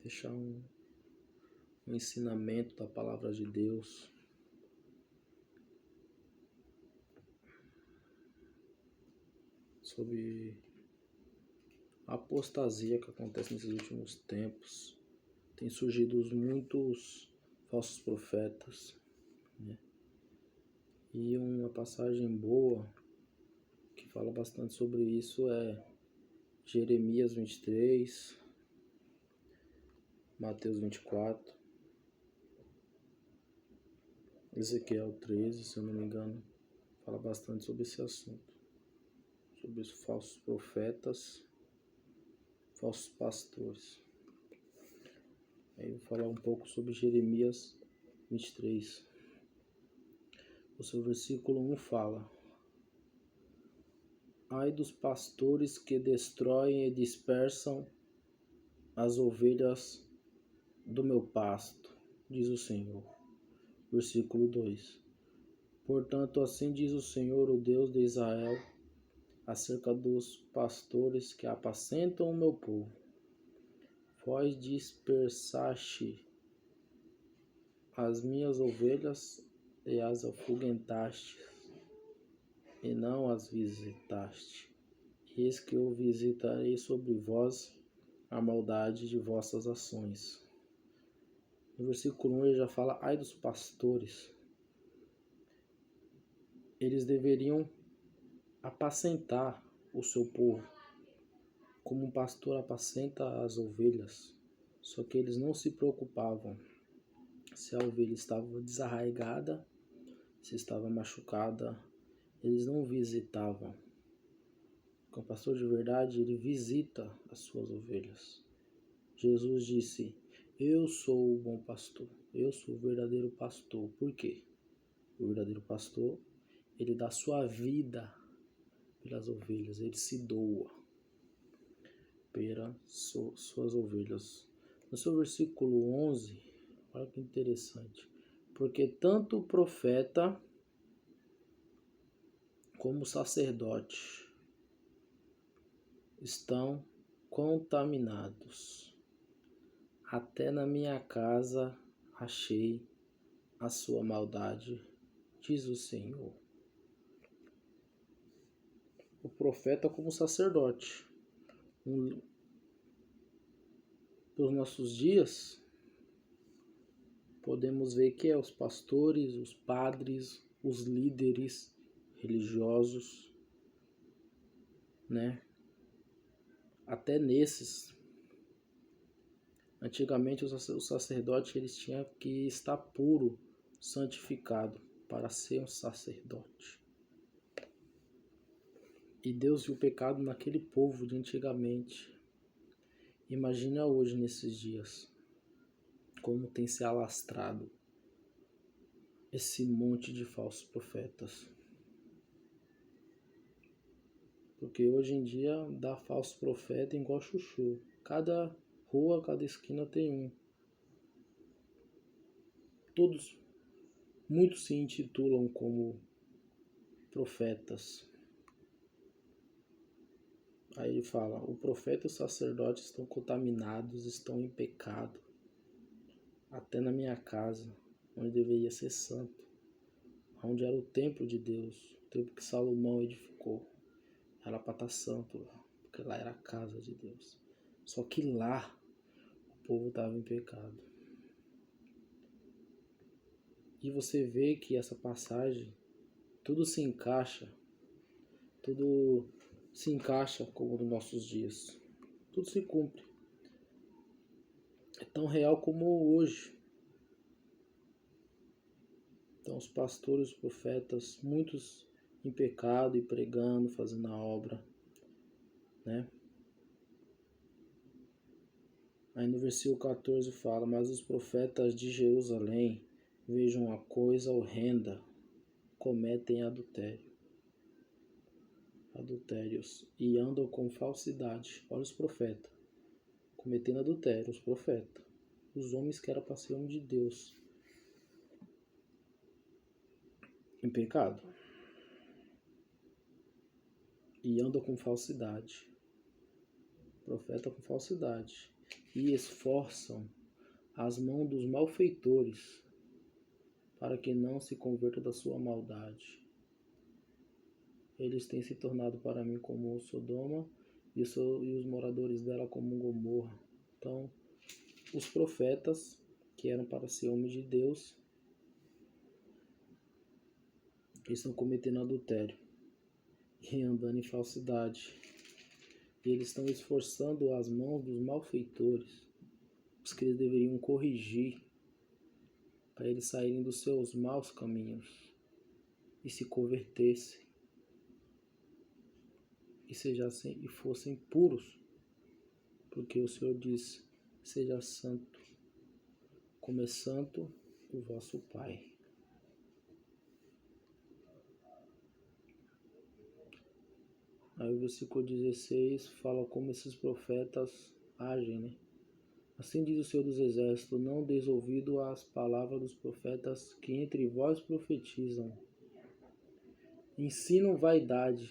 deixar um ensinamento da palavra de Deus sobre a apostasia que acontece nesses últimos tempos. Tem surgido muitos falsos profetas, né? E uma passagem boa que fala bastante sobre isso é Jeremias 23, Mateus 24, Ezequiel 13, se eu não me engano, fala bastante sobre esse assunto, sobre os falsos profetas, falsos pastores. Aí eu vou falar um pouco sobre Jeremias 23. O seu versículo 1 fala: Ai dos pastores que destroem e dispersam as ovelhas do meu pasto, diz o Senhor. Versículo 2. Portanto, assim diz o Senhor, o Deus de Israel, acerca dos pastores que apacentam o meu povo. Vós dispersaste as minhas ovelhas e as afugentastes, e não as visitaste. Eis que eu visitarei sobre vós a maldade de vossas ações. No versículo 1 ele já fala, ai dos pastores. Eles deveriam apacentar o seu povo, como um pastor apacenta as ovelhas. Só que eles não se preocupavam se a ovelha estava desarraigada, se estava machucada. Eles não visitavam. Porque o pastor de verdade, ele visita as suas ovelhas. Jesus disse, eu sou o bom pastor, eu sou o verdadeiro pastor. Por quê? O verdadeiro pastor, ele dá sua vida pelas ovelhas, ele se doa pelas suas ovelhas. No seu versículo 11, olha que interessante. Porque tanto o profeta como o sacerdote estão contaminados. Até na minha casa achei a sua maldade, diz o Senhor. O profeta como sacerdote. Nos nossos dias, podemos ver que os pastores, os padres, os líderes religiosos, né? Até nesses, antigamente o sacerdote eles tinham que estar puro, santificado para ser um sacerdote. E Deus viu o pecado naquele povo de antigamente. Imagina hoje nesses dias como tem se alastrado esse monte de falsos profetas. Porque hoje em dia dá falso profeta igual chuchu. Cada rua, cada esquina tem um. Todos, muitos se intitulam como profetas. Aí ele fala, o profeta e o sacerdote estão contaminados, estão em pecado. Até na minha casa, onde deveria ser santo. Onde era o templo de Deus, o templo que Salomão edificou. Era para estar santo lá, porque lá era a casa de Deus. Só que lá, o povo estava em pecado. E você vê que essa passagem, tudo se encaixa como nos nossos dias. Tudo se cumpre. É tão real como hoje. Então os pastores, os profetas, muitos em pecado e pregando, fazendo a obra, né? Aí no versículo 14 fala, mas os profetas de Jerusalém vejam uma coisa horrenda, cometem adultérios e andam com falsidade. Olha os profetas, cometendo adultério, os profetas, os homens que eram para ser homem de Deus, em pecado. E andam com falsidade. Profeta com falsidade. e esforçam as mãos dos malfeitores para que não se converta da sua maldade. Eles têm se tornado para mim como Sodoma e os moradores dela como Gomorra. Então, os profetas, que eram para ser homens de Deus, estão cometendo adultério e andando em falsidade. E eles estão esforçando as mãos dos malfeitores, os que eles deveriam corrigir, para eles saírem dos seus maus caminhos e se convertessem e fossem puros, porque o Senhor diz: seja santo, como é santo o vosso Pai. Aí o versículo 16 fala como esses profetas agem, né? Assim diz o Senhor dos Exércitos: não deis ouvido às palavras dos profetas que entre vós profetizam. Ensinam vaidade,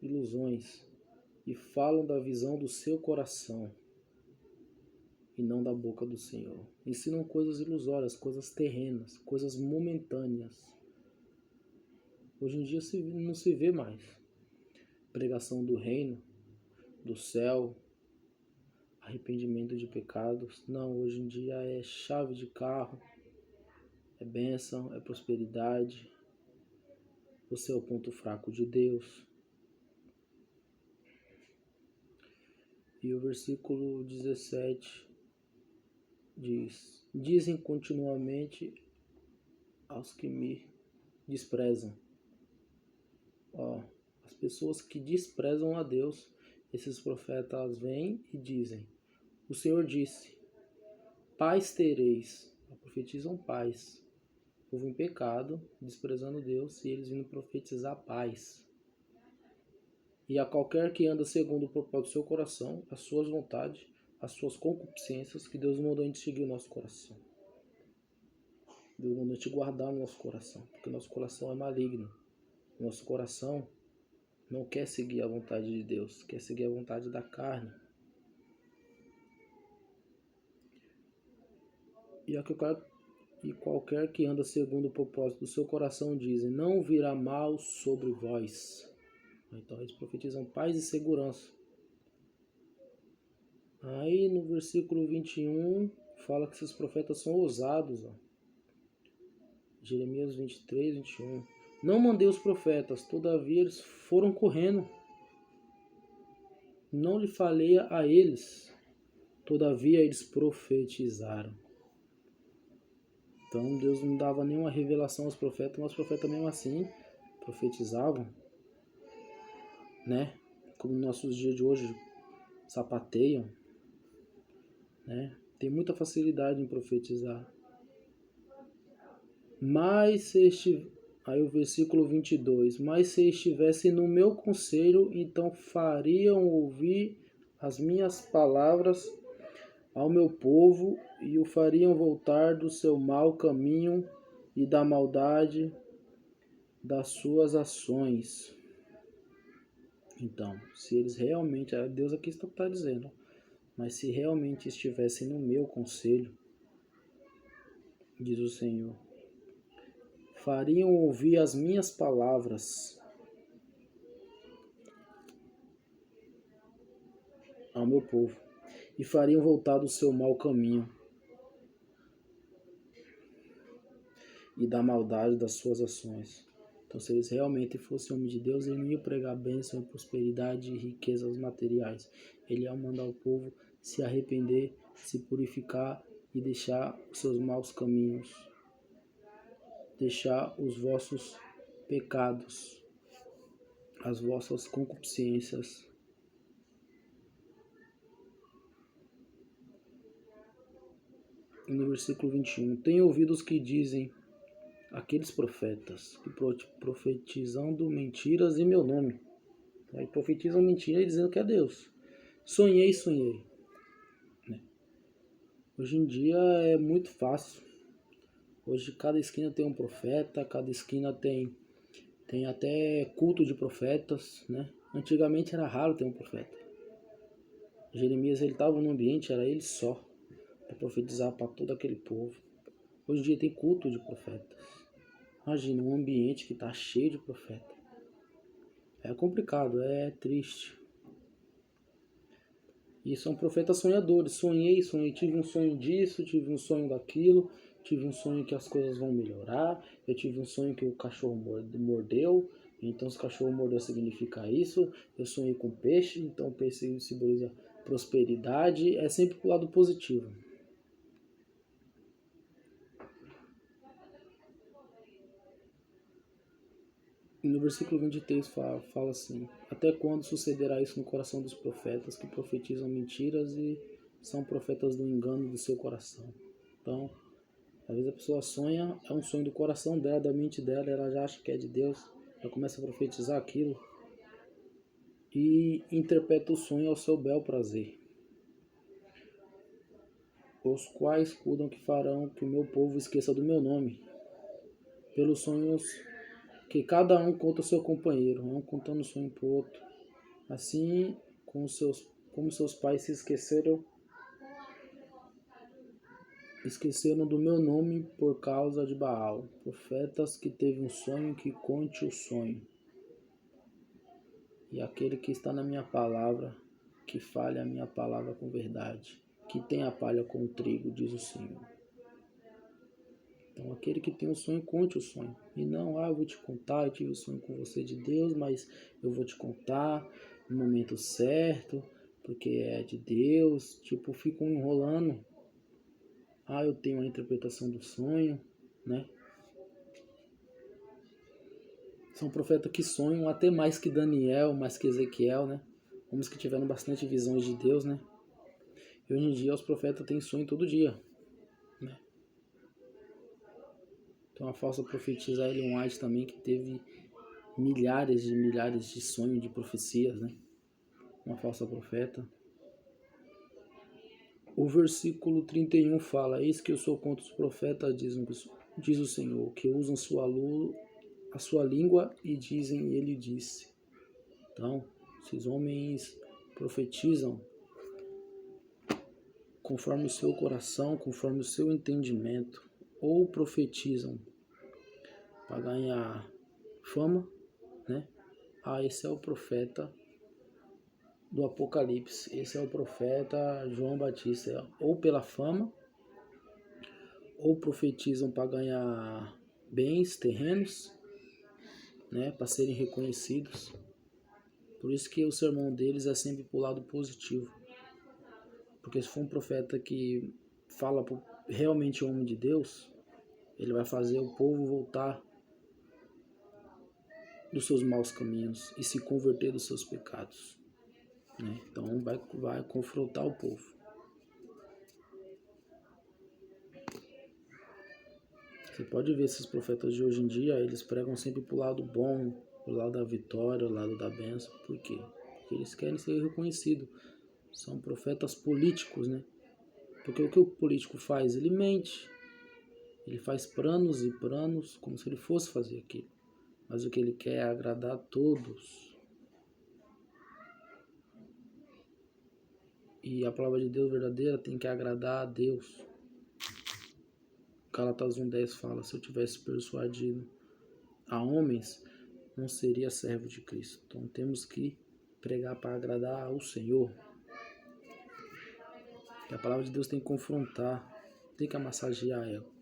ilusões, e falam da visão do seu coração, e não da boca do Senhor. Ensinam coisas ilusórias, coisas terrenas, coisas momentâneas. Hoje em dia não se vê mais pregação do reino, do céu, arrependimento de pecados. Não, hoje em dia é chave de carro, é bênção, é prosperidade. Você é o ponto fraco de Deus. E o versículo 17 diz: dizem continuamente aos que me desprezam. As pessoas que desprezam a Deus, esses profetas vêm e dizem: o Senhor disse, paz tereis. Profetizam paz. O povo em pecado, desprezando Deus, e eles vindo profetizar paz. E a qualquer que anda segundo o propósito do seu coração, as suas vontades, as suas concupiscências, que Deus mandou a gente seguir o nosso coração. Deus mandou a gente guardar o nosso coração, porque o nosso coração é maligno. O nosso coração não quer seguir a vontade de Deus, quer seguir a vontade da carne. E qualquer que anda segundo o propósito do seu coração, dizem, não virá mal sobre vós. Então eles profetizam paz e segurança. Aí no versículo 21 fala que esses profetas são ousados. Jeremias 23, 21. Não mandei os profetas, todavia eles foram correndo. Não lhe falei a eles, todavia eles profetizaram. Então Deus não dava nenhuma revelação aos profetas, mas os profetas mesmo assim profetizavam, né? Como nos nossos dias de hoje sapateiam, né? Tem muita facilidade em profetizar. Aí o versículo 22, mas se estivessem no meu conselho, então fariam ouvir as minhas palavras ao meu povo e o fariam voltar do seu mau caminho e da maldade das suas ações. Então, se eles realmente, Deus aqui está dizendo, mas se realmente estivessem no meu conselho, diz o Senhor, fariam ouvir as minhas palavras ao meu povo e fariam voltar do seu mau caminho e da maldade das suas ações. Então, se eles realmente fossem homens de Deus, eles não iam pregar bênção, prosperidade e riquezas materiais. Ele ia mandar o povo se arrepender, se purificar e deixar os seus maus caminhos. Deixar os vossos pecados, as vossas concupiscências. E no versículo 21, tenho ouvido os que dizem, aqueles profetas que profetizando mentiras em meu nome. Aí profetizam mentira dizendo que é Deus. Sonhei. Hoje em dia é muito fácil. Hoje cada esquina tem um profeta, cada esquina tem até culto de profetas, né? Antigamente era raro ter um profeta. Jeremias, ele estava no ambiente, era ele só, para profetizar para todo aquele povo. Hoje em dia tem culto de profetas. Imagina um ambiente que está cheio de profetas. É complicado, é triste. E são profetas sonhadores. Sonhei, tive um sonho disso, tive um sonho daquilo, tive um sonho que as coisas vão melhorar, eu tive um sonho que o cachorro mordeu, então se o cachorro mordeu significa isso, eu sonhei com peixe, então o peixe simboliza prosperidade, é sempre pro lado positivo. E no versículo 23 fala assim: até quando sucederá isso no coração dos profetas que profetizam mentiras e são profetas do engano do seu coração? Então, às vezes a pessoa sonha, é um sonho do coração dela, da mente dela, ela já acha que é de Deus, já começa a profetizar aquilo e interpreta o sonho ao seu bel prazer. Os quais cuidam que farão que o meu povo esqueça do meu nome, pelos sonhos que cada um conta ao seu companheiro, um contando o sonho para o outro. Assim como seus pais se esqueceram do meu nome por causa de Baal. Profetas que teve um sonho, que conte o sonho. E aquele que está na minha palavra, que fale a minha palavra com verdade, que tem a palha com o trigo, diz o Senhor. Então aquele que tem um sonho, conte o sonho. E não, eu vou te contar, eu tive um sonho com você de Deus, mas eu vou te contar no momento certo, porque é de Deus. Tipo, ficam enrolando. Eu tenho a interpretação do sonho, né? São profetas que sonham até mais que Daniel, mais que Ezequiel, né? Homens que tiveram bastante visões de Deus, né? E hoje em dia os profetas têm sonho todo dia, né? Tem uma falsa profetisa, Ellen White também, que teve milhares de sonhos, de profecias, né? Uma falsa profeta. O versículo 31 fala: eis que eu sou contra os profetas, diz o Senhor, que usam a sua língua e dizem, ele disse. Então, esses homens profetizam conforme o seu coração, conforme o seu entendimento, ou profetizam para ganhar fama, né? Esse é o profeta do Apocalipse, esse é o profeta João Batista, ou pela fama, ou profetizam para ganhar bens terrenos, né? Para serem reconhecidos. Por isso que o sermão deles é sempre pro lado positivo. Porque se for um profeta que fala realmente o homem de Deus, ele vai fazer o povo voltar dos seus maus caminhos e se converter dos seus pecados, né? Então vai confrontar o povo. Você pode ver esses profetas de hoje em dia, eles pregam sempre pro lado bom, pro lado da vitória, pro lado da bênção. Por quê? Porque eles querem ser reconhecidos. São profetas políticos, né? Porque o que o político faz? Ele mente. Ele faz planos e planos como se ele fosse fazer aquilo. Mas o que ele quer é agradar a todos. E a palavra de Deus verdadeira tem que agradar a Deus. Gálatas 1:10 fala: se eu tivesse persuadido a homens, não seria servo de Cristo. Então temos que pregar para agradar ao Senhor. E a palavra de Deus tem que confrontar, tem que massagear ela.